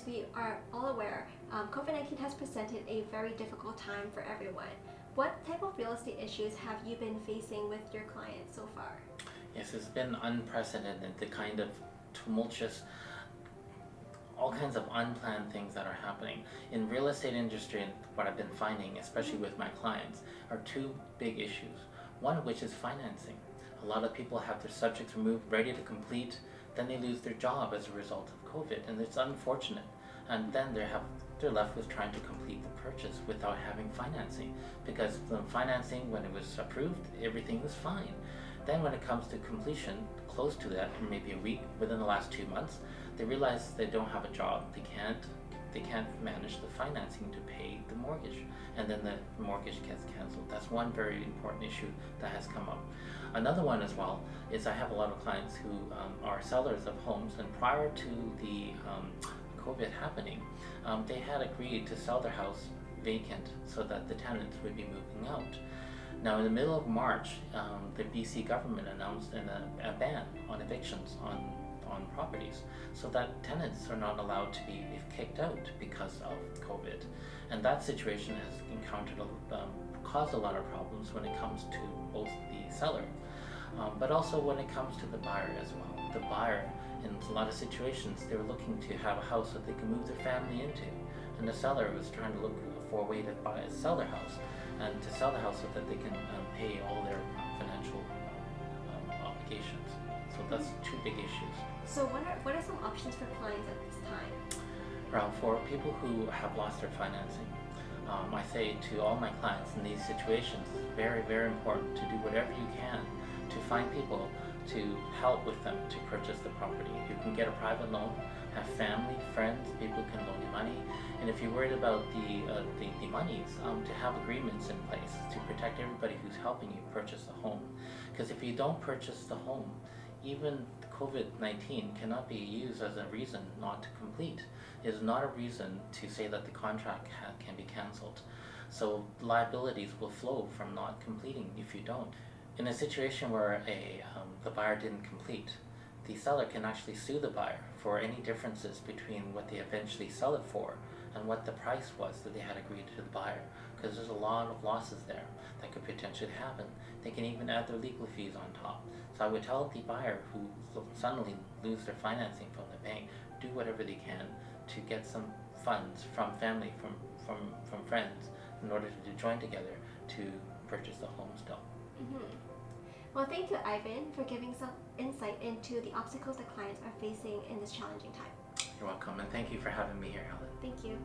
we are all aware, COVID-19 has presented a very difficult time for everyone. What type of real estate issues have you been facing with your clients so far? Yes, it's been unprecedented, the kind of tumultuous, all kinds of unplanned things that are happening. In real estate industry, and what I've been finding, especially with my clients, are two big issues. One of which is financing. A lot of people have their subjects removed, ready to complete, then they lose their job as a result of COVID, and it's unfortunate. And then they're left with trying to complete the purchase without having financing, because the financing, when it was approved, everything was fine. Then when it comes to completion, close to that, maybe a week, within the last 2 months, they realize they don't have a job, they can't manage the financing to pay the mortgage, and then the mortgage gets canceled. That's one very important issue that has come up. Another one as well is I have a lot of clients who are sellers of homes, and prior to the COVID happening, they had agreed to sell their house vacant so that the tenants would be moving out. Now, in the middle of March, the BC government announced a ban on evictions on properties, so that tenants are not allowed to be kicked out because of COVID. And that situation has caused a lot of problems when it comes to both the seller, but also when it comes to the buyer as well. The buyer, in a lot of situations, they were looking to have a house that they can move their family into, and the seller was trying to look for a way to sell their house, and to sell the house so that they can pay all their financial obligations. So that's two big issues. So what are some options for clients at this time? For people who have lost their financing, I say to all my clients in these situations, it's very, very important to do whatever you can to find people to help with them to purchase the property. You can get a private loan, have family, friends, people can loan you money, and if you're worried about the monies, to have agreements in place to protect everybody who's helping you purchase the home. Because if you don't purchase the home, even COVID-19 cannot be used as a reason not to complete. It is not a reason to say that the contract can be cancelled. So liabilities will flow from not completing if you don't. In a situation where the buyer didn't complete, the seller can actually sue the buyer for any differences between what they eventually sell it for and what the price was that they had agreed to the buyer, because there's a lot of losses there that could potentially happen. They can even add their legal fees on top. So I would tell the buyer who suddenly lose their financing from the bank, do whatever they can to get some funds from family, from friends, in order to join together to purchase the home still. Mm-hmm. Well, thank you, Ivan, for giving some insight into the obstacles that clients are facing in this challenging time. You're welcome, and thank you for having me here, Helen. Thank you.